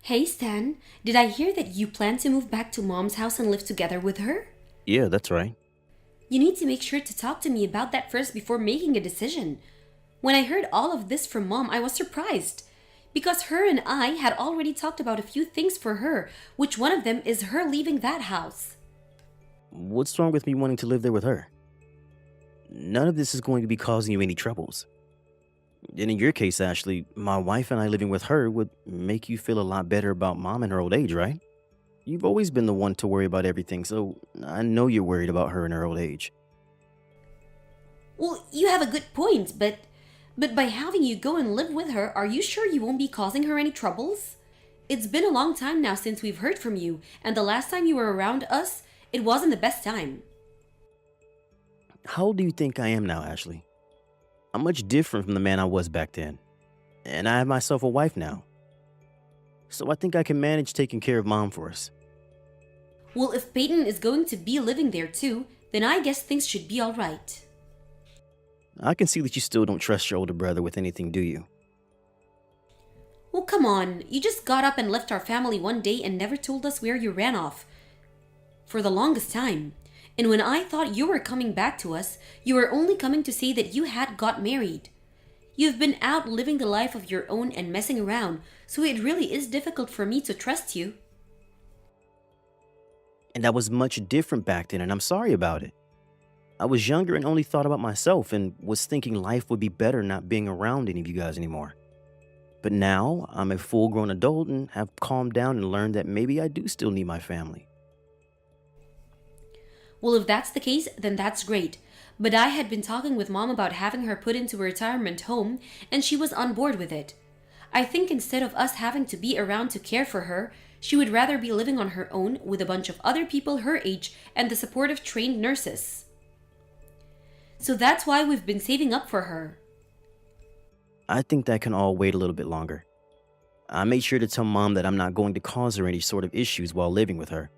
Hey Stan, did I hear that you plan to move back to mom's house and live together with her? Yeah, that's right. You need to make sure to talk to me about that first before making a decision. When I heard all of this from mom, I was surprised. Because her and I had already talked about a few things for her, which one of them is her leaving that house. What's wrong with me wanting to live there with her? None of this is going to be causing you any troubles. And in your case, Ashley, my wife and I living with her would make you feel a lot better about mom in her old age, right? You've always been the one to worry about everything, so I know you're worried about her in her old age. Well, you have a good point, but by having you go and live with her, are you sure you won't be causing her any troubles? It's been a long time now since we've heard from you, and the last time you were around us, it wasn't the best time. How old do you think I am now, Ashley? I'm much different from the man I was back then. And I have myself a wife now. So I think I can manage taking care of mom for us. Well, if Peyton is going to be living there too, then I guess things should be alright. I can see that you still don't trust your older brother with anything, do you? Well, come on, you just got up and left our family one day and never told us where you ran off. For the longest time. And when I thought you were coming back to us, you were only coming to say that you had got married. You've been out living the life of your own and messing around, so it really is difficult for me to trust you. And I was much different back then, and I'm sorry about it. I was younger and only thought about myself and was thinking life would be better not being around any of you guys anymore. But now I'm a full grown adult and have calmed down and learned that maybe I do still need my family. Well, if that's the case, then that's great. But I had been talking with mom about having her put into a retirement home, and she was on board with it. I think instead of us having to be around to care for her, she would rather be living on her own with a bunch of other people her age and the support of trained nurses. So that's why we've been saving up for her. I think that can all wait a little bit longer. I made sure to tell mom that I'm not going to cause her any sort of issues while living with her.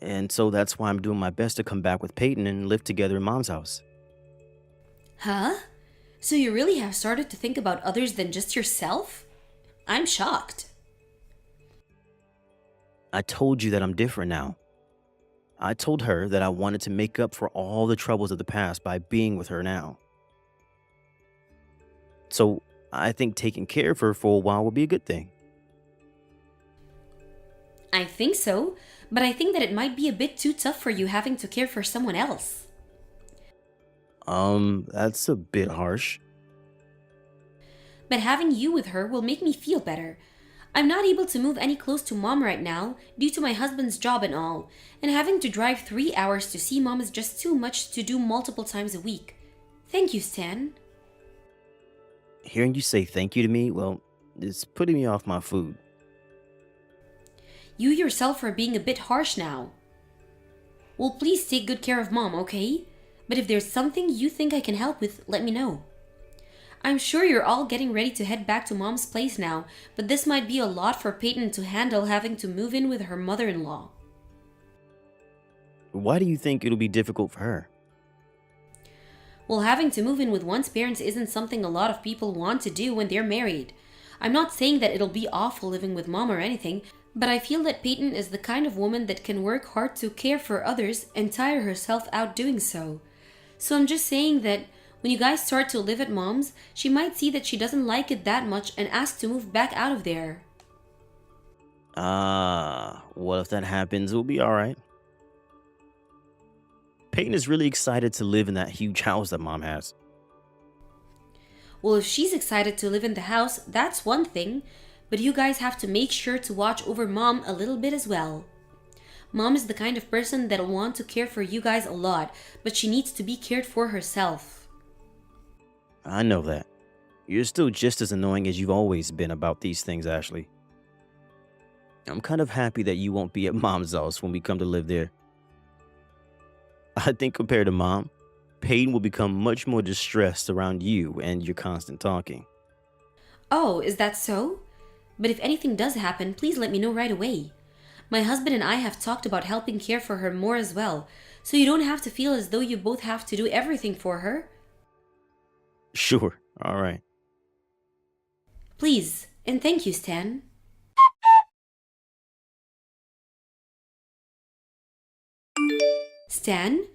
And so that's why I'm doing my best to come back with Peyton and live together in mom's house. Huh? So you really have started to think about others than just yourself? I'm shocked. I told you that I'm different now. I told her that I wanted to make up for all the troubles of the past by being with her now. So I think taking care of her for a while will be a good thing. I think so, but I think that it might be a bit too tough for you having to care for someone else. That's a bit harsh. But having you with her will make me feel better. I'm not able to move any close to mom right now due to my husband's job and all, and having to drive 3 hours to see mom is just too much to do multiple times a week. Thank you, Stan. Hearing you say thank you to me, well, it's putting me off my food. You yourself are being a bit harsh now. Well, please take good care of mom, okay? But if there's something you think I can help with, let me know. I'm sure you're all getting ready to head back to mom's place now, but this might be a lot for Peyton to handle having to move in with her mother in law. Why do you think it'll be difficult for her? Well, having to move in with one's parents isn't something a lot of people want to do when they're married. I'm not saying that it'll be awful living with mom or anything, but I feel that Peyton is the kind of woman that can work hard to care for others and tire herself out doing so. So I'm just saying that when you guys start to live at mom's, she might see that she doesn't like it that much and ask to move back out of there. Well, if that happens, it'll be alright. Peyton is really excited to live in that huge house that mom has. Well, if she's excited to live in the house, that's one thing, but you guys have to make sure to watch over mom a little bit as well. Mom is the kind of person that'll want to care for you guys a lot, but she needs to be cared for herself. I know that. You're still just as annoying as you've always been about these things, Ashley. I'm kind of happy that you won't be at mom's house when we come to live there. I think compared to mom, Peyton will become much more distressed around you and your constant talking. Oh, is that so? But if anything does happen, please let me know right away. My husband and I have talked about helping care for her more as well, so you don't have to feel as though you both have to do everything for her. Sure, alright. Please, and thank you, Stan. Stan,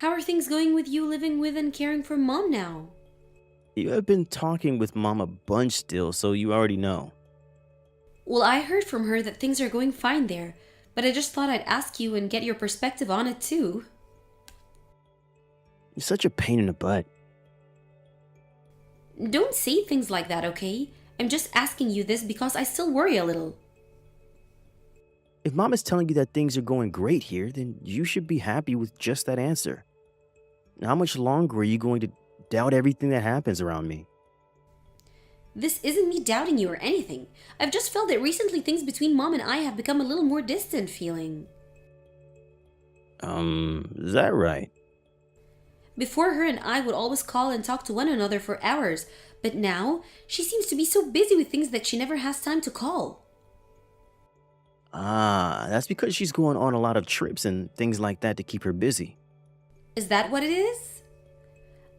how are things going with you living with and caring for Mom now? You have been talking with Mom a bunch still, so you already know. Well, I heard from her that things are going fine there, but I just thought I'd ask you and get your perspective on it too. You're such a pain in the butt. Don't say things like that, okay? I'm just asking you this because I still worry a little. If Mom is telling you that things are going great here, then you should be happy with just that answer. How much longer are you going to doubt everything that happens around me? This isn't me doubting you or anything. I've just felt that recently things between Mom and I have become a little more distant feeling. Is that right? Before, her and I would always call and talk to one another for hours, but now she seems to be so busy with things that she never has time to call. Ah, that's because she's going on a lot of trips and things like that to keep her busy. Is that what it is?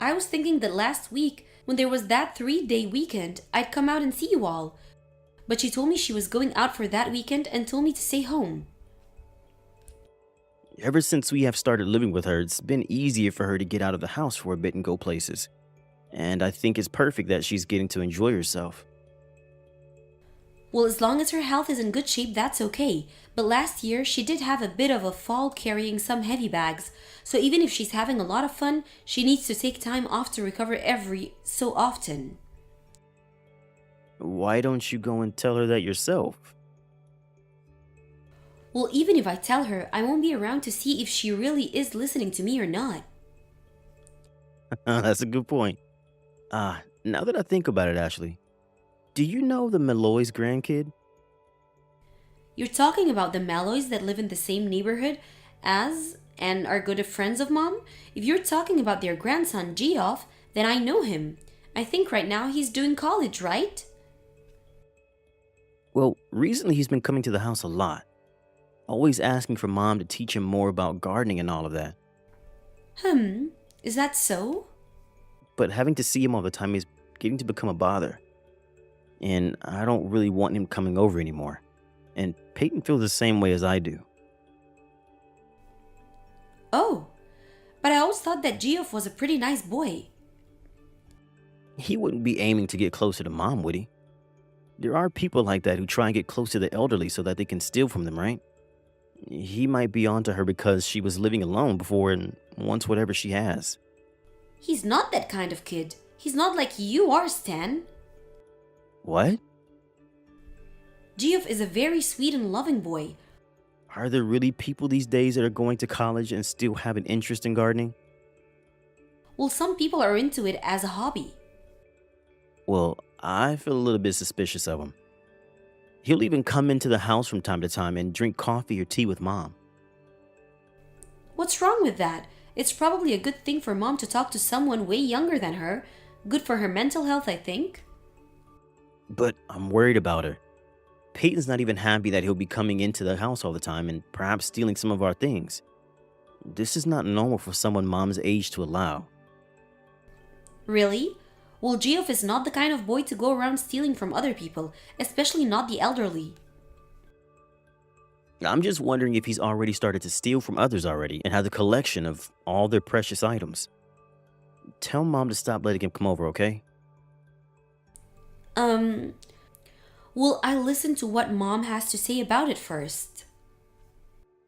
I was thinking that last week, when there was that 3-day weekend, I'd come out and see you all. But she told me she was going out for that weekend and told me to stay home. Ever since we have started living with her, it's been easier for her to get out of the house for a bit and go places. And I think it's perfect that she's getting to enjoy herself. Well, as long as her health is in good shape, that's okay. But last year, she did have a bit of a fall carrying some heavy bags. So even if she's having a lot of fun, she needs to take time off to recover every so often. Why don't you go and tell her that yourself? Well, even if I tell her, I won't be around to see if she really is listening to me or not. That's a good point. Now that I think about it, Ashley, do you know the Malloy's grandkid? You're talking about the Malloys that live in the same neighborhood as and are good friends of Mom? If you're talking about their grandson, Geoff, then I know him. I think right now he's doing college, right? Well, recently he's been coming to the house a lot, always asking for Mom to teach him more about gardening and all of that. Is that so? But having to see him all the time is getting to become a bother. And I don't really want him coming over anymore. And Peyton feels the same way as I do. Oh, but I always thought that Geoff was a pretty nice boy. He wouldn't be aiming to get closer to Mom, would he? There are people like that who try and get close to the elderly so that they can steal from them, right? He might be onto her because she was living alone before and wants whatever she has. He's not that kind of kid. He's not like you are, Stan. What? Geoff is a very sweet and loving boy. Are there really people these days that are going to college and still have an interest in gardening? Well, some people are into it as a hobby. Well, I feel a little bit suspicious of him. He'll even come into the house from time to time and drink coffee or tea with Mom. What's wrong with that? It's probably a good thing for Mom to talk to someone way younger than her. Good for her mental health, I think. But I'm worried about her. Peyton's not even happy that he'll be coming into the house all the time and perhaps stealing some of our things. This is not normal for someone Mom's age to allow. Really? Well, Geoff is not the kind of boy to go around stealing from other people, especially not the elderly. I'm just wondering if he's already started to steal from others already and has a collection of all their precious items. Tell Mom to stop letting him come over, okay? Well, I'll listen to what Mom has to say about it first.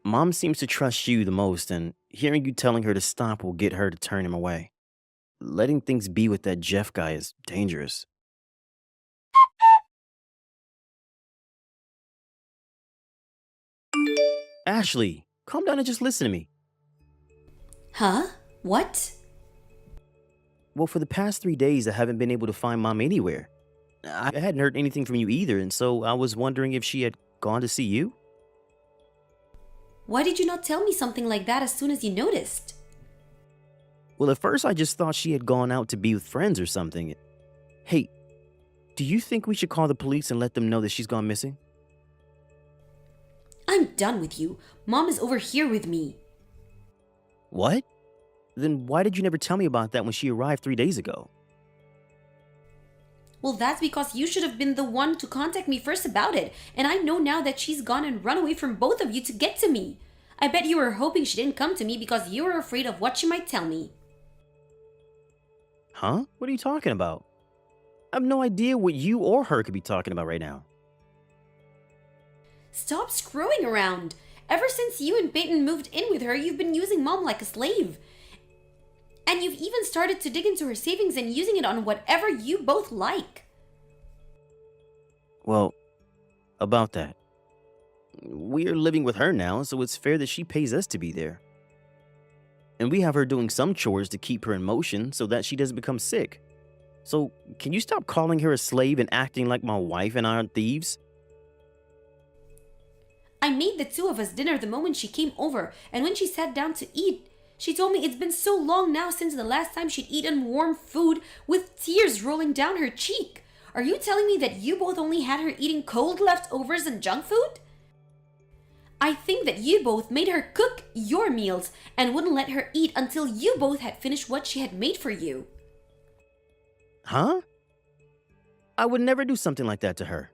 Mom seems to trust you the most, and hearing you telling her to stop will get her to turn him away. Letting things be with that Jeff guy is dangerous. Ashley, calm down and just listen to me. Huh? What? Well, for the past 3 days, I haven't been able to find Mom anywhere. I hadn't heard anything from you either, and so I was wondering if she had gone to see you? Why did you not tell me something like that as soon as you noticed? Well, at first I just thought she had gone out to be with friends or something. Hey, do you think we should call the police and let them know that she's gone missing? I'm done with you. Mom is over here with me. What? Then why did you never tell me about that when she arrived 3 days ago? Well, that's because you should have been the one to contact me first about it, and I know now that she's gone and run away from both of you to get to me. I bet you were hoping she didn't come to me because you were afraid of what she might tell me. Huh? What are you talking about? I have no idea what you or her could be talking about right now. Stop screwing around. Ever since you and Peyton moved in with her, you've been using Mom like a slave. And you've even started to dig into her savings and using it on whatever you both like. Well, about that. We're living with her now, so it's fair that she pays us to be there. And we have her doing some chores to keep her in motion so that she doesn't become sick. So, can you stop calling her a slave and acting like my wife and I aren't thieves? I made the two of us dinner the moment she came over, and when she sat down to eat, she told me it's been so long now since the last time she'd eaten warm food with tears rolling down her cheek. Are you telling me that you both only had her eating cold leftovers and junk food? I think that you both made her cook your meals and wouldn't let her eat until you both had finished what she had made for you. Huh? I would never do something like that to her.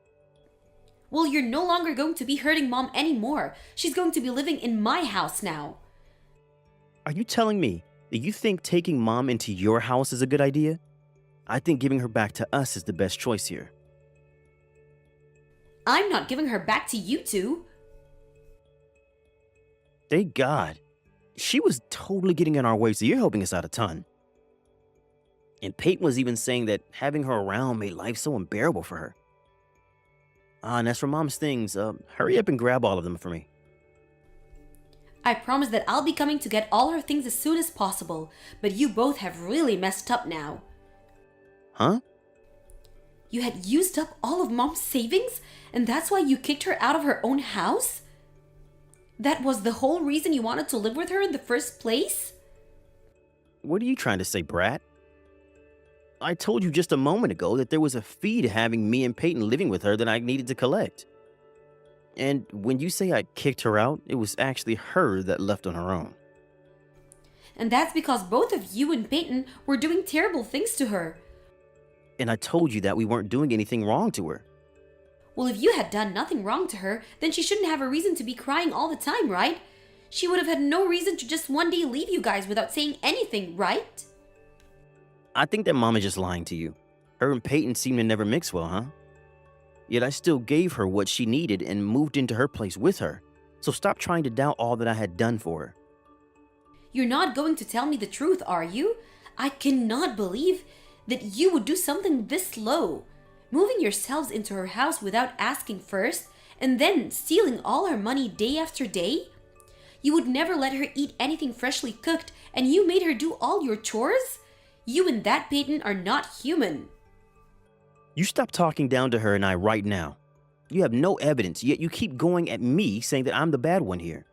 Well, you're no longer going to be hurting Mom anymore. She's going to be living in my house now. Are you telling me that you think taking Mom into your house is a good idea? I think giving her back to us is the best choice here. I'm not giving her back to you two. Thank God. She was totally getting in our way, so you're helping us out a ton. And Peyton was even saying that having her around made life so unbearable for her. And as for Mom's things, hurry up and grab all of them for me. I promise that I'll be coming to get all her things as soon as possible, but you both have really messed up now. Huh? You had used up all of Mom's savings, and that's why you kicked her out of her own house? That was the whole reason you wanted to live with her in the first place? What are you trying to say, brat? I told you just a moment ago that there was a fee to having me and Peyton living with her that I needed to collect. And when you say I kicked her out, it was actually her that left on her own. And that's because both of you and Peyton were doing terrible things to her. And I told you that we weren't doing anything wrong to her. Well, if you had done nothing wrong to her, then she shouldn't have a reason to be crying all the time, right? She would have had no reason to just one day leave you guys without saying anything, right? I think that Mom is just lying to you. Her and Peyton seem to never mix well, huh? Yet I still gave her what she needed and moved into her place with her. So stop trying to doubt all that I had done for her. You're not going to tell me the truth, are you? I cannot believe that you would do something this low. Moving yourselves into her house without asking first, and then stealing all her money day after day? You would never let her eat anything freshly cooked, and you made her do all your chores? You and that Peyton are not human. You stop talking down to her and I right now. You have no evidence, yet you keep going at me saying that I'm the bad one here.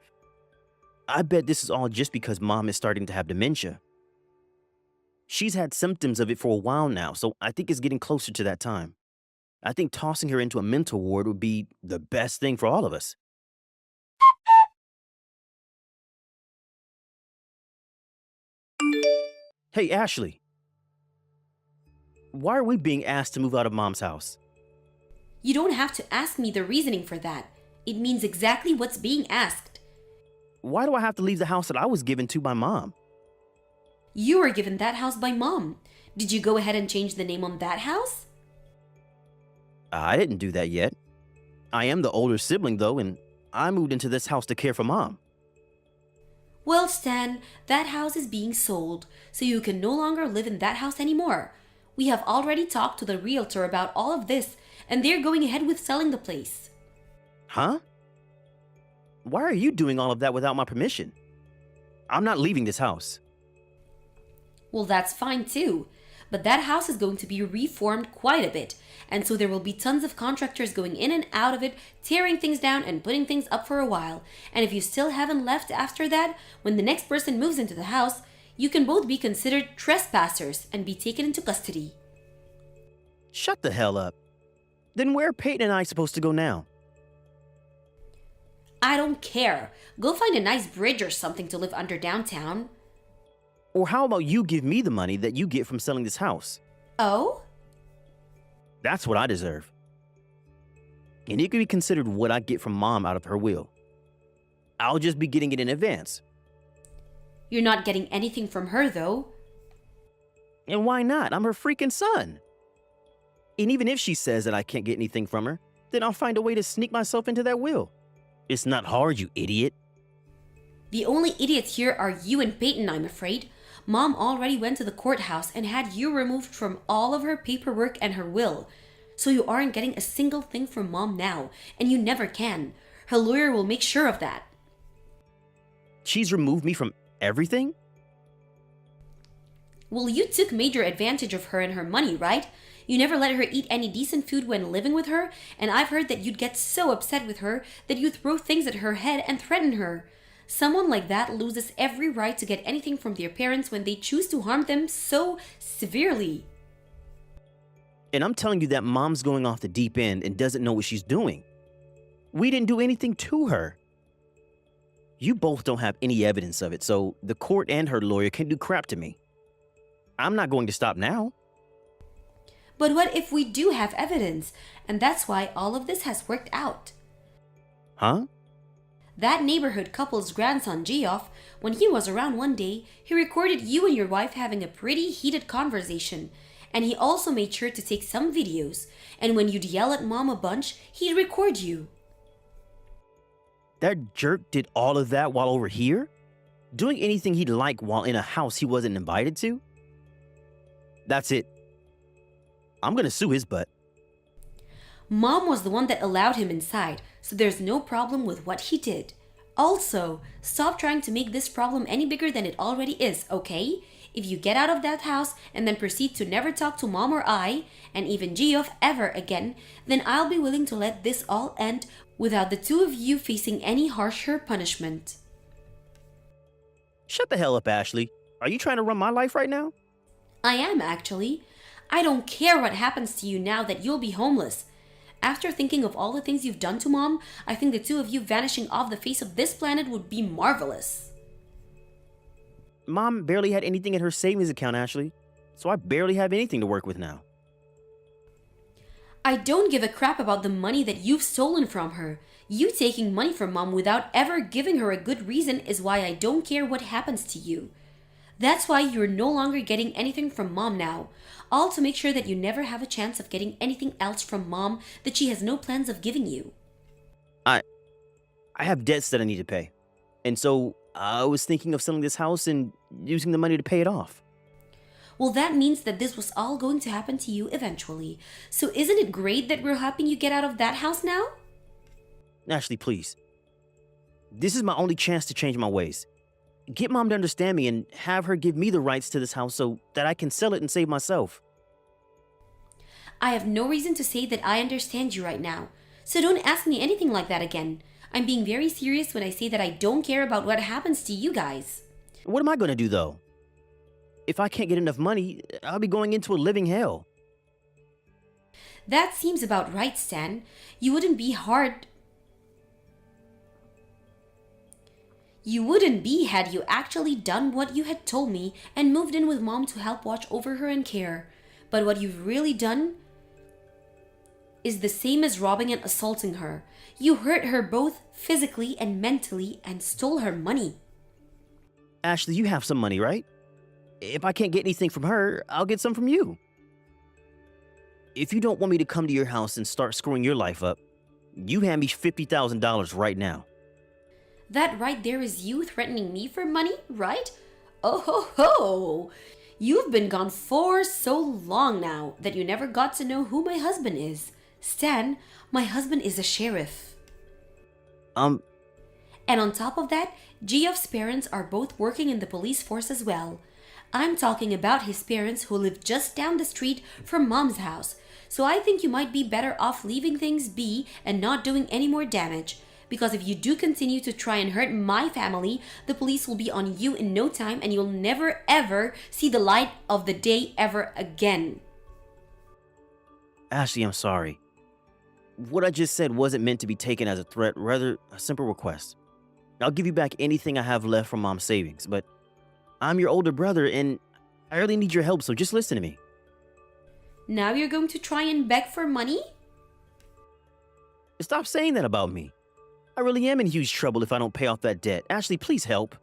I bet this is all just because Mom is starting to have dementia. She's had symptoms of it for a while now, so I think it's getting closer to that time. I think tossing her into a mental ward would be the best thing for all of us. Hey, Ashley. Why are we being asked to move out of Mom's house? You don't have to ask me the reasoning for that. It means exactly what's being asked. Why do I have to leave the house that I was given to by Mom? You were given that house by Mom. Did you go ahead and change the name on that house? I didn't do that yet. I am the older sibling, though, and I moved into this house to care for Mom. Well, Stan, that house is being sold, so you can no longer live in that house anymore. We have already talked to the realtor about all of this, and they're going ahead with selling the place. Huh? Why are you doing all of that without my permission? I'm not leaving this house. Well, that's fine too. But that house is going to be reformed quite a bit, and so there will be tons of contractors going in and out of it, tearing things down and putting things up for a while. And if you still haven't left after that, when the next person moves into the house, you can both be considered trespassers and be taken into custody. Shut the hell up. Then where are Peyton and I supposed to go now? I don't care. Go find a nice bridge or something to live under downtown. Or how about you give me the money that you get from selling this house? Oh? That's what I deserve. And it could be considered what I get from Mom out of her will. I'll just be getting it in advance. You're not getting anything from her, though. And why not? I'm her freaking son. And even if she says that I can't get anything from her, then I'll find a way to sneak myself into that will. It's not hard, you idiot. The only idiots here are you and Peyton, I'm afraid. Mom already went to the courthouse and had you removed from all of her paperwork and her will. So you aren't getting a single thing from Mom now, and you never can. Her lawyer will make sure of that. She's removed me from everything? Well, you took major advantage of her and her money, right? You never let her eat any decent food when living with her, and I've heard that you'd get so upset with her that you throw things at her head and threaten her. Someone like that loses every right to get anything from their parents when they choose to harm them so severely. And I'm telling you that Mom's going off the deep end and doesn't know what she's doing. We didn't do anything to her. You both don't have any evidence of it, so the court and her lawyer can do crap to me. I'm not going to stop now. But what if we do have evidence? And that's why all of this has worked out. Huh? That neighborhood couple's grandson, Geoff, when he was around one day, he recorded you and your wife having a pretty heated conversation. And he also made sure to take some videos. And when you'd yell at Mom a bunch, he'd record you. That jerk did all of that while over here? Doing anything he'd like while in a house he wasn't invited to? That's it. I'm gonna sue his butt. Mom was the one that allowed him inside, so there's no problem with what he did. Also, stop trying to make this problem any bigger than it already is, okay? If you get out of that house and then proceed to never talk to Mom or I, and even Geoff ever again, then I'll be willing to let this all end without the two of you facing any harsher punishment. Shut the hell up, Ashley. Are you trying to run my life right now? I am, actually. I don't care what happens to you now that you'll be homeless. After thinking of all the things you've done to Mom, I think the two of you vanishing off the face of this planet would be marvelous. Mom barely had anything in her savings account, Ashley. So I barely have anything to work with now. I don't give a crap about the money that you've stolen from her. You taking money from Mom without ever giving her a good reason is why I don't care what happens to you. That's why you're no longer getting anything from Mom now. All to make sure that you never have a chance of getting anything else from Mom that she has no plans of giving you. I have debts that I need to pay. And so I was thinking of selling this house and using the money to pay it off. Well, that means that this was all going to happen to you eventually. So isn't it great that we're helping you get out of that house now? Ashley, please. This is my only chance to change my ways. Get Mom to understand me and have her give me the rights to this house so that I can sell it and save myself. I have no reason to say that I understand you right now. So don't ask me anything like that again. I'm being very serious when I say that I don't care about what happens to you guys. What am I going to do, though? If I can't get enough money, I'll be going into a living hell. That seems about right, Stan. You wouldn't be had you actually done what you had told me and moved in with Mom to help watch over her and care. But what you've really done is the same as robbing and assaulting her. You hurt her both physically and mentally and stole her money. Ashley, you have some money, right? If I can't get anything from her, I'll get some from you. If you don't want me to come to your house and start screwing your life up, you hand me $50,000 right now. That right there is you threatening me for money, right? Oh ho ho! You've been gone for so long now that you never got to know who my husband is. Stan, my husband is a sheriff. And on top of that, Geoff's parents are both working in the police force as well. I'm talking about his parents who live just down the street from Mom's house. So I think you might be better off leaving things be and not doing any more damage. Because if you do continue to try and hurt my family, the police will be on you in no time and you'll never ever see the light of the day ever again. Ashley, I'm sorry. What I just said wasn't meant to be taken as a threat, rather a simple request. I'll give you back anything I have left from Mom's savings, but I'm your older brother and I really need your help, so just listen to me. Now you're going to try and beg for money? Stop saying that about me. I really am in huge trouble if I don't pay off that debt. Ashley, please help.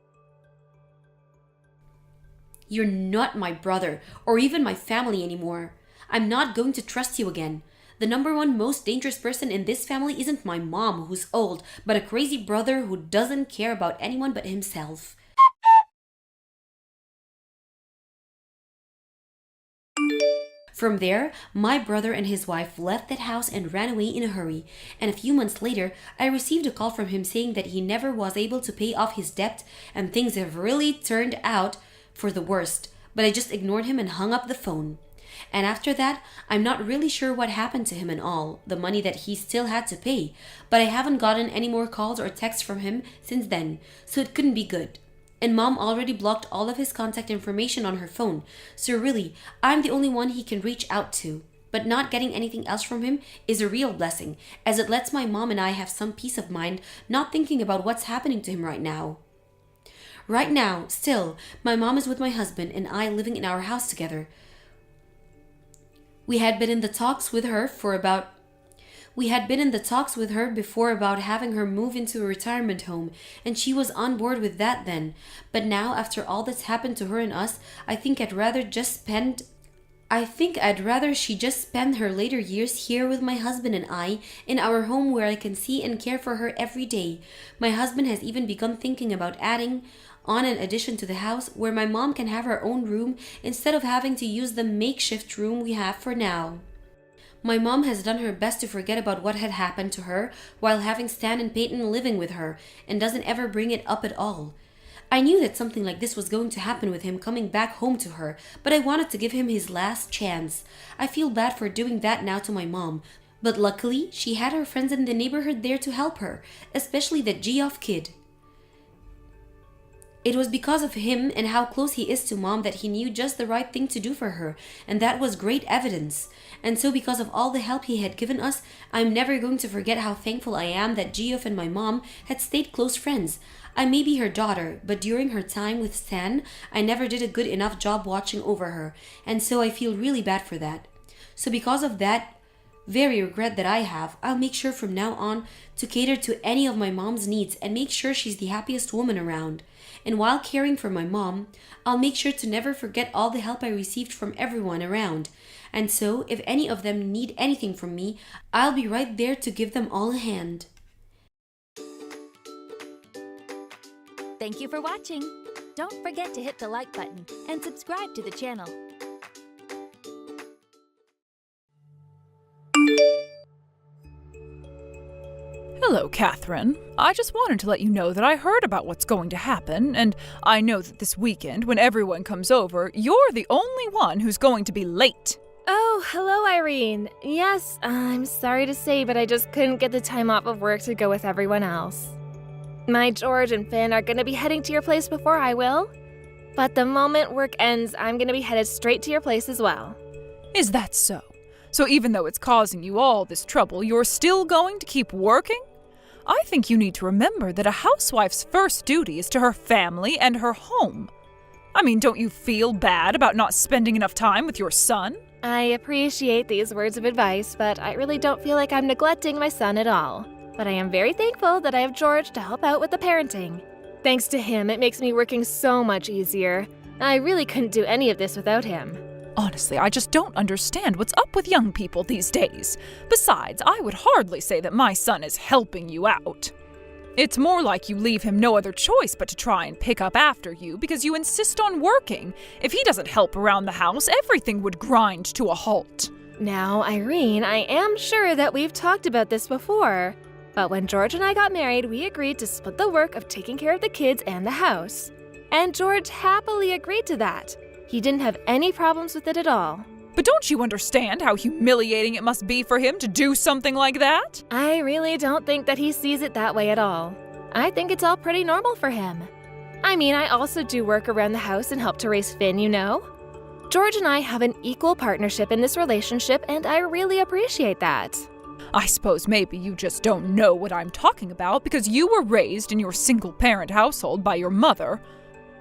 You're not my brother, or even my family anymore. I'm not going to trust you again. The number one most dangerous person in this family isn't my mom, who's old, but a crazy brother who doesn't care about anyone but himself. From there, my brother and his wife left that house and ran away in a hurry. And a few months later, I received a call from him saying that he never was able to pay off his debt and things have really turned out for the worst. But I just ignored him and hung up the phone. And after that, I'm not really sure what happened to him and all, the money that he still had to pay. But I haven't gotten any more calls or texts from him since then, so it couldn't be good. And mom already blocked all of his contact information on her phone, so really, I'm the only one he can reach out to. But not getting anything else from him is a real blessing, as it lets my mom and I have some peace of mind not thinking about what's happening to him right now. Right now, still, my mom is with my husband and I living in our house together. We had been in the talks with her before about having her move into a retirement home, and she was on board with that then. But now, after all that's happened to her and us, I think I'd rather she just spend her later years here with my husband and I in our home where I can see and care for her every day. My husband has even begun thinking about adding on an addition to the house where my mom can have her own room instead of having to use the makeshift room we have for now. My mom has done her best to forget about what had happened to her while having Stan and Peyton living with her and doesn't ever bring it up at all. I knew that something like this was going to happen with him coming back home to her, but I wanted to give him his last chance. I feel bad for doing that now to my mom, but luckily she had her friends in the neighborhood there to help her, especially that Geoff kid. It was because of him and how close he is to mom that he knew just the right thing to do for her, and that was great evidence. And so because of all the help he had given us, I'm never going to forget how thankful I am that Geoff and my mom had stayed close friends. I may be her daughter, but during her time with Stan, I never did a good enough job watching over her, and so I feel really bad for that. So because of that very regret that I have, I'll make sure from now on to cater to any of my mom's needs and make sure she's the happiest woman around. And while caring for my mom, I'll make sure to never forget all the help I received from everyone around. And so, if any of them need anything from me, I'll be right there to give them all a hand. Thank you for watching. Don't forget to hit the like button and subscribe to the channel. Hello, Catherine. I just wanted to let you know that I heard about what's going to happen, and I know that this weekend, when everyone comes over, you're the only one who's going to be late. Oh, hello, Irene. Yes, I'm sorry to say, but I just couldn't get the time off of work to go with everyone else. My George and Finn are going to be heading to your place before I will. But the moment work ends, I'm going to be headed straight to your place as well. Is that so? So even though it's causing you all this trouble, you're still going to keep working? I think you need to remember that a housewife's first duty is to her family and her home. I mean, don't you feel bad about not spending enough time with your son? I appreciate these words of advice, but I really don't feel like I'm neglecting my son at all. But I am very thankful that I have George to help out with the parenting. Thanks to him, it makes me working so much easier. I really couldn't do any of this without him. Honestly, I just don't understand what's up with young people these days. Besides, I would hardly say that my son is helping you out. It's more like you leave him no other choice but to try and pick up after you because you insist on working. If he doesn't help around the house, everything would grind to a halt. Now, Irene, I am sure that we've talked about this before. But when George and I got married, we agreed to split the work of taking care of the kids and the house. And George happily agreed to that. He didn't have any problems with it at all. But don't you understand how humiliating it must be for him to do something like that? I really don't think that he sees it that way at all. I think it's all pretty normal for him. I mean, I also do work around the house and help to raise Finn, you know. George and I have an equal partnership in this relationship, and I really appreciate that. I suppose maybe you just don't know what I'm talking about because you were raised in your single-parent household by your mother.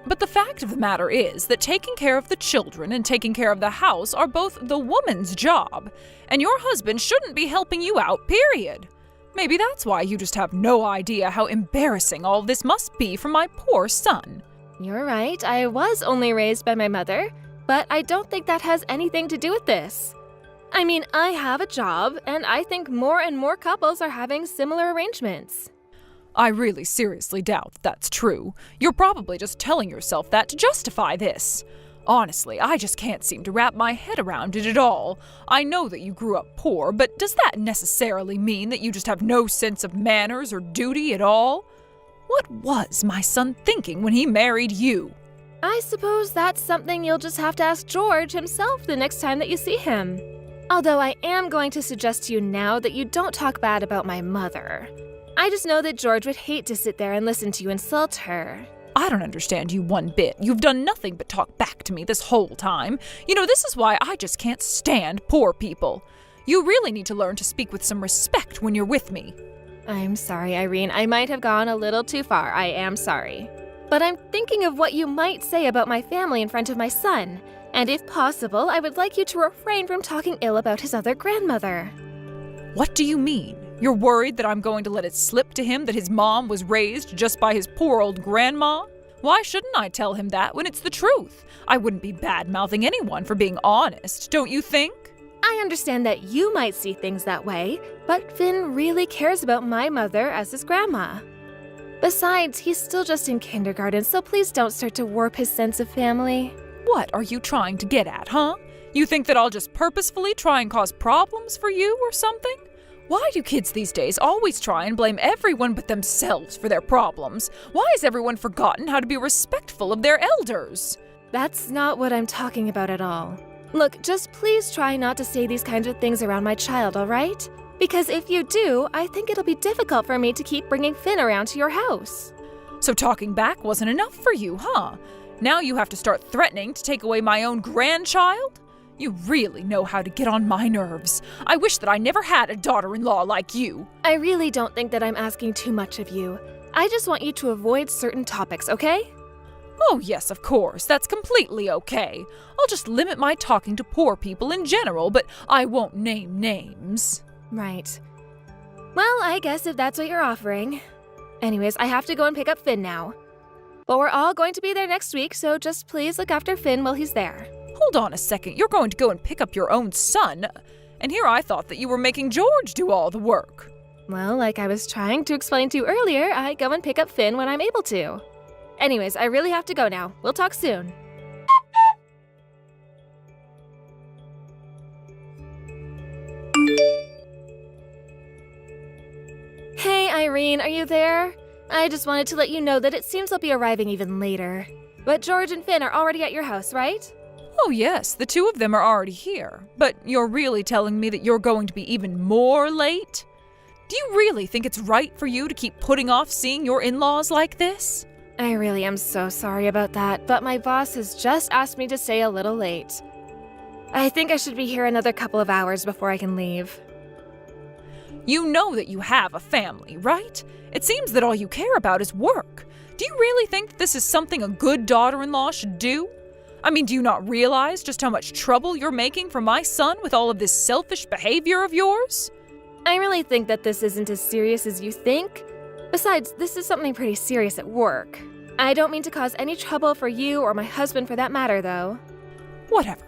But the fact of the matter is that taking care of the children and taking care of the house are both the woman's job, and your husband shouldn't be helping you out, period. Maybe that's why you just have no idea how embarrassing all this must be for my poor son. You're right, I was only raised by my mother, but I don't think that has anything to do with this. I mean, I have a job, and I think more and more couples are having similar arrangements. I really seriously doubt that's true. You're probably just telling yourself that to justify this. Honestly, I just can't seem to wrap my head around it at all. I know that you grew up poor, but does that necessarily mean that you just have no sense of manners or duty at all? What was my son thinking when he married you? I suppose that's something you'll just have to ask George himself the next time that you see him. Although I am going to suggest to you now that you don't talk bad about my mother. I just know that George would hate to sit there and listen to you insult her. I don't understand you one bit. You've done nothing but talk back to me this whole time. You know, this is why I just can't stand poor people. You really need to learn to speak with some respect when you're with me. I'm sorry, Irene. I might have gone a little too far. I am sorry. But I'm thinking of what you might say about my family in front of my son. And if possible, I would like you to refrain from talking ill about his other grandmother. What do you mean? You're worried that I'm going to let it slip to him that his mom was raised just by his poor old grandma? Why shouldn't I tell him that when it's the truth? I wouldn't be bad-mouthing anyone for being honest, don't you think? I understand that you might see things that way, but Finn really cares about my mother as his grandma. Besides, he's still just in kindergarten, so please don't start to warp his sense of family. What are you trying to get at, huh? You think that I'll just purposefully try and cause problems for you or something? Why do kids these days always try and blame everyone but themselves for their problems? Why has everyone forgotten how to be respectful of their elders? That's not what I'm talking about at all. Look, just please try not to say these kinds of things around my child, all right? Because if you do, I think it'll be difficult for me to keep bringing Finn around to your house. So talking back wasn't enough for you, huh? Now you have to start threatening to take away my own grandchild? You really know how to get on my nerves. I wish that I never had a daughter-in-law like you. I really don't think that I'm asking too much of you. I just want you to avoid certain topics, okay? Oh, yes, of course. That's completely okay. I'll just limit my talking to poor people in general, but I won't name names. Right. Well, I guess if that's what you're offering. Anyways, I have to go and pick up Finn now. But we're all going to be there next week, so just please look after Finn while he's there. Hold on a second. You're going to go and pick up your own son? And here I thought that you were making George do all the work. Well, like I was trying to explain to you earlier, I go and pick up Finn when I'm able to. Anyways, I really have to go now. We'll talk soon. Hey, Irene, are you there? I just wanted to let you know that it seems I'll be arriving even later. But George and Finn are already at your house, right? Oh yes, the two of them are already here. But you're really telling me that you're going to be even more late? Do you really think it's right for you to keep putting off seeing your in-laws like this? I really am so sorry about that, but my boss has just asked me to stay a little late. I think I should be here another couple of hours before I can leave. You know that you have a family, right? It seems that all you care about is work. Do you really think that this is something a good daughter-in-law should do? I mean, do you not realize just how much trouble you're making for my son with all of this selfish behavior of yours? I really think that this isn't as serious as you think. Besides, this is something pretty serious at work. I don't mean to cause any trouble for you or my husband for that matter, though. Whatever.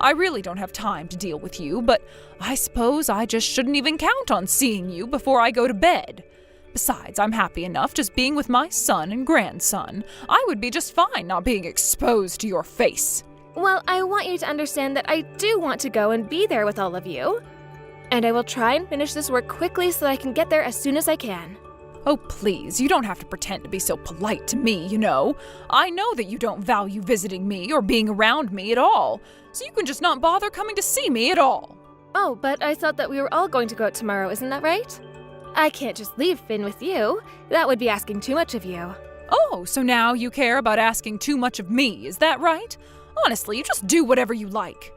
I really don't have time to deal with you, but I suppose I just shouldn't even count on seeing you before I go to bed. Besides, I'm happy enough just being with my son and grandson. I would be just fine not being exposed to your face. Well, I want you to understand that I do want to go and be there with all of you. And I will try and finish this work quickly so that I can get there as soon as I can. Oh, please, you don't have to pretend to be so polite to me, you know. I know that you don't value visiting me or being around me at all, so you can just not bother coming to see me at all. Oh, but I thought that we were all going to go out tomorrow, isn't that right? I can't just leave Finn with you. That would be asking too much of you. Oh, so now you care about asking too much of me, is that right? Honestly, you just do whatever you like.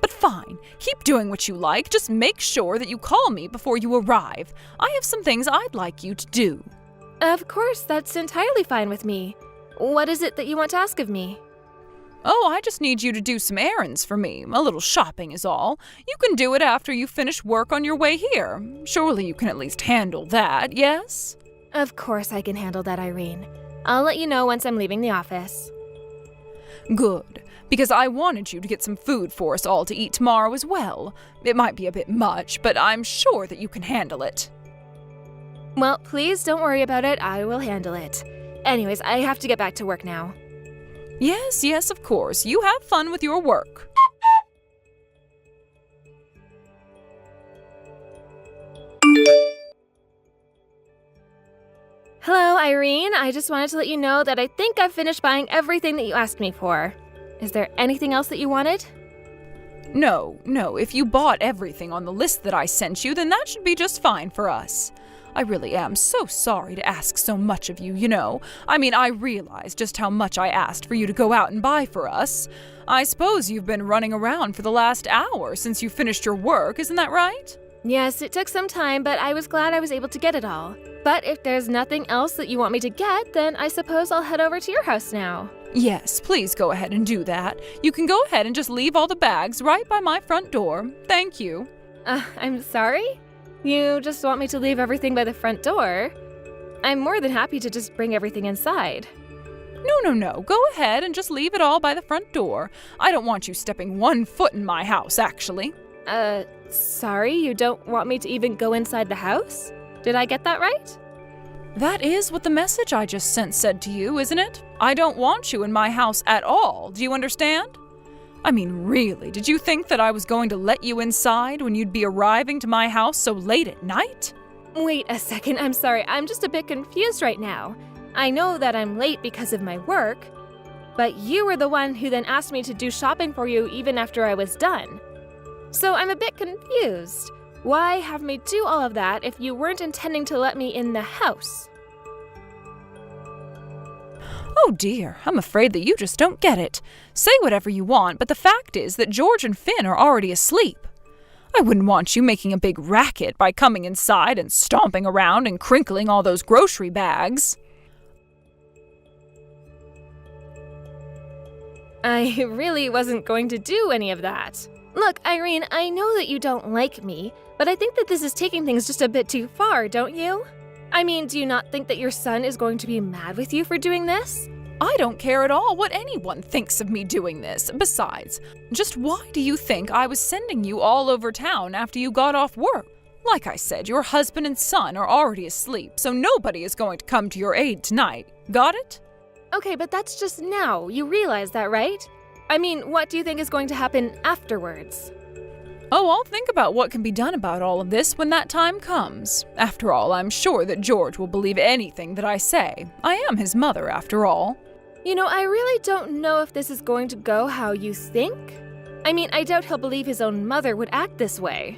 But fine, keep doing what you like, just make sure that you call me before you arrive. I have some things I'd like you to do. Of course, that's entirely fine with me. What is it that you want to ask of me? Oh, I just need you to do some errands for me. A little shopping is all. You can do it after you finish work on your way here. Surely you can at least handle that, yes? Of course I can handle that, Irene. I'll let you know once I'm leaving the office. Good, because I wanted you to get some food for us all to eat tomorrow as well. It might be a bit much, but I'm sure that you can handle it. Well, please don't worry about it. I will handle it. Anyways, I have to get back to work now. Yes, of course. You have fun with your work. Hello, Irene. I just wanted to let you know that I think I've finished buying everything that you asked me for. Is there anything else that you wanted? No. If you bought everything on the list that I sent you, then that should be just fine for us. I really am so sorry to ask so much of you, you know. I mean, I realize just how much I asked for you to go out and buy for us. I suppose you've been running around for the last hour since you finished your work, isn't that right? Yes, it took some time, but I was glad I was able to get it all. But if there's nothing else that you want me to get, then I suppose I'll head over to your house now. Yes, please go ahead and do that. You can go ahead and just leave all the bags right by my front door. Thank you. I'm sorry? You just want me to leave everything by the front door? I'm more than happy to just bring everything inside. No. Go ahead and just leave it all by the front door. I don't want you stepping one foot in my house, actually. Sorry? You don't want me to even go inside the house? Did I get that right? That is what the message I just sent said to you, isn't it? I don't want you in my house at all. Do you understand? I mean, really, did you think that I was going to let you inside when you'd be arriving to my house so late at night? Wait a second, I'm sorry. I'm just a bit confused right now. I know that I'm late because of my work, but you were the one who then asked me to do shopping for you even after I was done. So I'm a bit confused. Why have me do all of that if you weren't intending to let me in the house? Oh dear, I'm afraid that you just don't get it. Say whatever you want, but the fact is that George and Finn are already asleep. I wouldn't want you making a big racket by coming inside and stomping around and crinkling all those grocery bags. I really wasn't going to do any of that. Look, Irene, I know that you don't like me, but I think that this is taking things just a bit too far, don't you? I mean, do you not think that your son is going to be mad with you for doing this? I don't care at all what anyone thinks of me doing this. Besides, just why do you think I was sending you all over town after you got off work? Like I said, your husband and son are already asleep, so nobody is going to come to your aid tonight. Got it? Okay, but that's just now. You realize that, right? I mean, what do you think is going to happen afterwards? Oh, I'll think about what can be done about all of this when that time comes. After all, I'm sure that George will believe anything that I say. I am his mother, after all. You know, I really don't know if this is going to go how you think. I mean, I doubt he'll believe his own mother would act this way.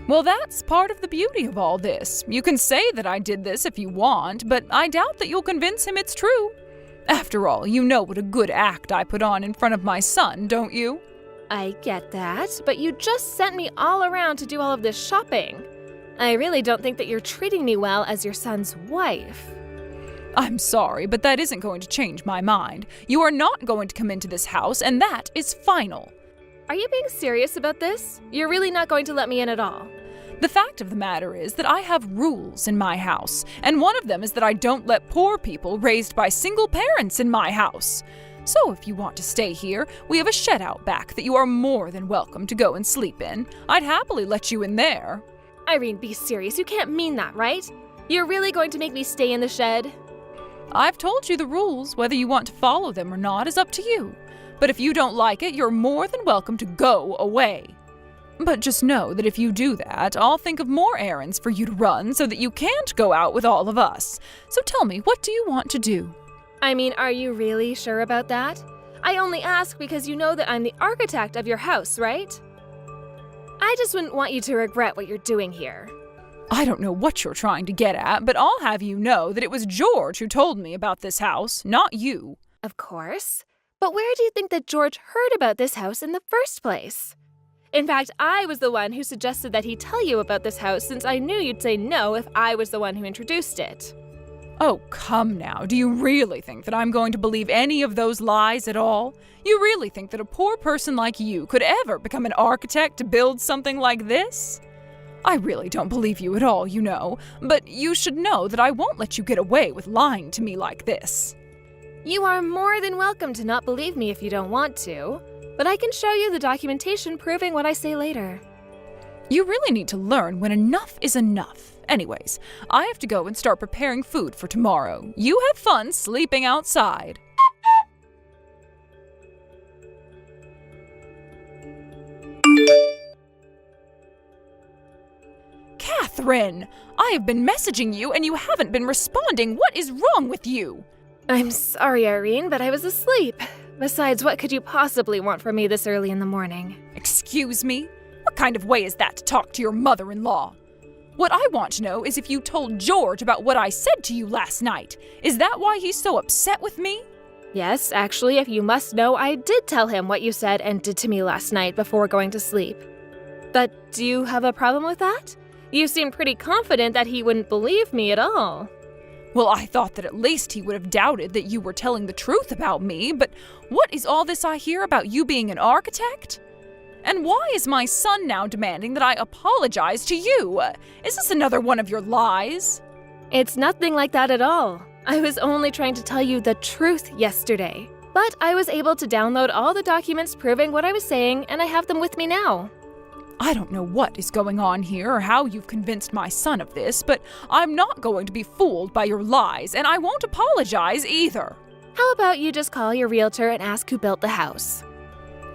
Well, that's part of the beauty of all this. You can say that I did this if you want, but I doubt that you'll convince him it's true. After all, you know what a good act I put on in front of my son, don't you? I get that, but you just sent me all around to do all of this shopping. I really don't think that you're treating me well as your son's wife. I'm sorry, but that isn't going to change my mind. You are not going to come into this house, and that is final. Are you being serious about this? You're really not going to let me in at all? The fact of the matter is that I have rules in my house, and one of them is that I don't let poor people raised by single parents in my house. So if you want to stay here, we have a shed out back that you are more than welcome to go and sleep in. I'd happily let you in there. Irene, be serious. You can't mean that, right? You're really going to make me stay in the shed? I've told you the rules. Whether you want to follow them or not is up to you. But if you don't like it, you're more than welcome to go away. But just know that if you do that, I'll think of more errands for you to run so that you can't go out with all of us. So tell me, what do you want to do? I mean, are you really sure about that? I only ask because you know that I'm the architect of your house, right? I just wouldn't want you to regret what you're doing here. I don't know what you're trying to get at, but I'll have you know that it was George who told me about this house, not you. Of course. But where do you think that George heard about this house in the first place? In fact, I was the one who suggested that he tell you about this house since I knew you'd say no if I was the one who introduced it. Oh, come now. Do you really think that I'm going to believe any of those lies at all? You really think that a poor person like you could ever become an architect to build something like this? I really don't believe you at all, you know, but you should know that I won't let you get away with lying to me like this. You are more than welcome to not believe me if you don't want to, but I can show you the documentation proving what I say later. You really need to learn when enough is enough. Anyways, I have to go and start preparing food for tomorrow. You have fun sleeping outside. Catherine! I have been messaging you and you haven't been responding. What is wrong with you? I'm sorry, Irene, but I was asleep. Besides, what could you possibly want from me this early in the morning? Excuse me? What kind of way is that to talk to your mother-in-law? What I want to know is if you told George about what I said to you last night. Is that why he's so upset with me? Yes, actually, if you must know, I did tell him what you said and did to me last night before going to sleep. But do you have a problem with that? You seem pretty confident that he wouldn't believe me at all. Well, I thought that at least he would have doubted that you were telling the truth about me, but what is all this I hear about you being an architect? And why is my son now demanding that I apologize to you? Is this another one of your lies? It's nothing like that at all. I was only trying to tell you the truth yesterday. But I was able to download all the documents proving what I was saying, and I have them with me now. I don't know what is going on here or how you've convinced my son of this, but I'm not going to be fooled by your lies, and I won't apologize either. How about you just call your realtor and ask who built the house?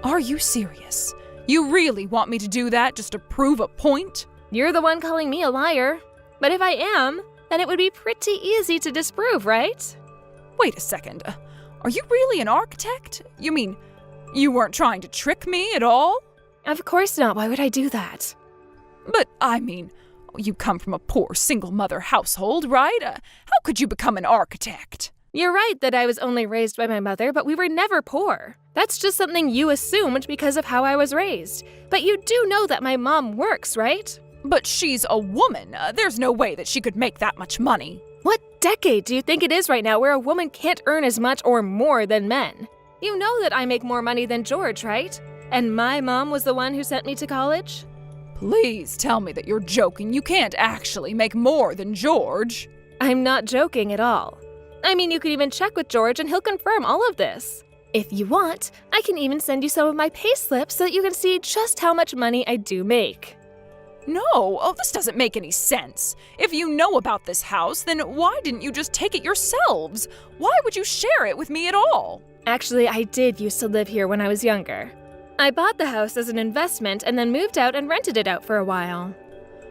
Are you serious? You really want me to do that just to prove a point? You're the one calling me a liar. But if I am, then it would be pretty easy to disprove, right? Wait a second. Are you really an architect? You mean, you weren't trying to trick me at all? Of course not. Why would I do that? But, I mean, you come from a poor single-mother household, right? How could you become an architect? You're right that I was only raised by my mother, but we were never poor. That's just something you assumed because of how I was raised. But you do know that my mom works, right? But she's a woman. There's no way that she could make that much money. What decade do you think it is right now where a woman can't earn as much or more than men? You know that I make more money than George, right? And my mom was the one who sent me to college? Please tell me that you're joking. You can't actually make more than George. I'm not joking at all. I mean, you could even check with George and he'll confirm all of this. If you want, I can even send you some of my pay slips so that you can see just how much money I do make. No, this doesn't make any sense. If you know about this house, then why didn't you just take it yourselves? Why would you share it with me at all? Actually, I did used to live here when I was younger. I bought the house as an investment and then moved out and rented it out for a while.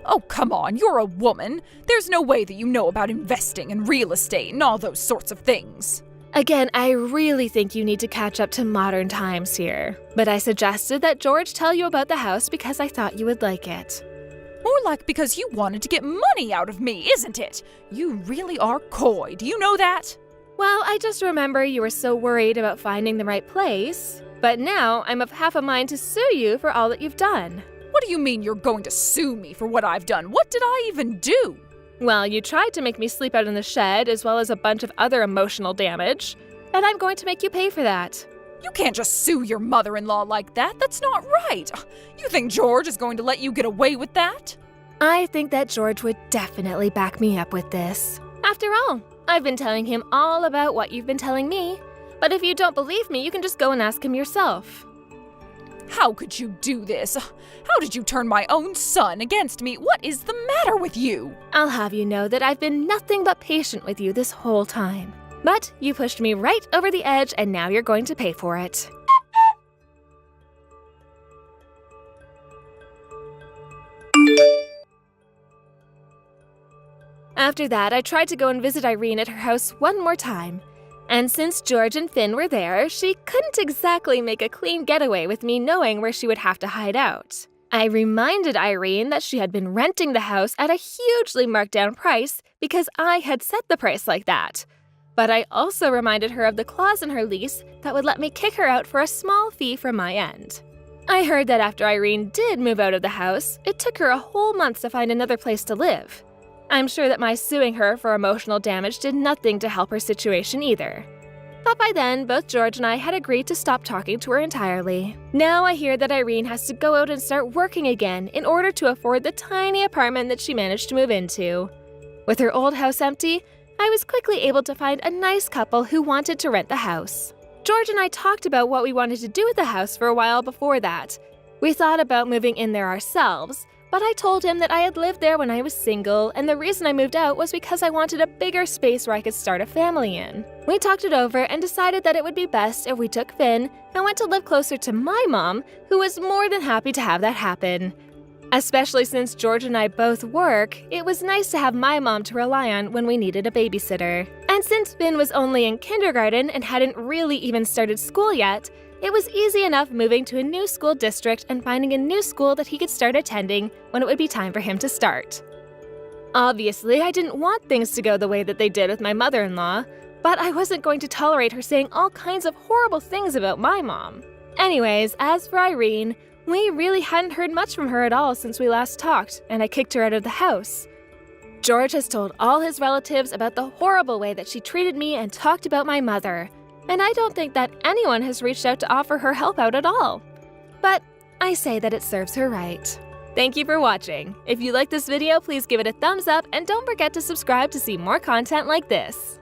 Oh, come on, you're a woman. There's no way that you know about investing and real estate and all those sorts of things. Again, I really think you need to catch up to modern times here. But I suggested that George tell you about the house because I thought you would like it. More like because you wanted to get money out of me, isn't it? You really are coy, do you know that? Well, I just remember you were so worried about finding the right place. But now I'm of half a mind to sue you for all that you've done. What do you mean you're going to sue me for what I've done? What did I even do? Well, you tried to make me sleep out in the shed, as well as a bunch of other emotional damage. And I'm going to make you pay for that. You can't just sue your mother-in-law like that. That's not right. You think George is going to let you get away with that? I think that George would definitely back me up with this. After all, I've been telling him all about what you've been telling me. But if you don't believe me, you can just go and ask him yourself. How could you do this? How did you turn my own son against me? What is the matter with you? I'll have you know that I've been nothing but patient with you this whole time. But you pushed me right over the edge, and now you're going to pay for it. After that, I tried to go and visit Irene at her house one more time. And since George and Finn were there, she couldn't exactly make a clean getaway with me knowing where she would have to hide out. I reminded Irene that she had been renting the house at a hugely marked down price because I had set the price like that. But I also reminded her of the clause in her lease that would let me kick her out for a small fee from my end. I heard that after Irene did move out of the house, it took her a whole month to find another place to live. I'm sure that my suing her for emotional damage did nothing to help her situation either. But by then, both George and I had agreed to stop talking to her entirely. Now I hear that Irene has to go out and start working again in order to afford the tiny apartment that she managed to move into. With her old house empty, I was quickly able to find a nice couple who wanted to rent the house. George and I talked about what we wanted to do with the house for a while before that. We thought about moving in there ourselves, but I told him that I had lived there when I was single, and the reason I moved out was because I wanted a bigger space where I could start a family in. We talked it over and decided that it would be best if we took Finn and went to live closer to my mom, who was more than happy to have that happen. Especially since George and I both work, it was nice to have my mom to rely on when we needed a babysitter. And since Finn was only in kindergarten and hadn't really even started school yet, it was easy enough moving to a new school district and finding a new school that he could start attending when it would be time for him to start. Obviously, I didn't want things to go the way that they did with my mother-in-law, but I wasn't going to tolerate her saying all kinds of horrible things about my mom. Anyways, as for Irene, we really hadn't heard much from her at all since we last talked, and I kicked her out of the house. George has told all his relatives about the horrible way that she treated me and talked about my mother, and I don't think that anyone has reached out to offer her help out at all. But I say that it serves her right. Thank you for watching. If you like this video, please give it a thumbs up and don't forget to subscribe to see more content like this.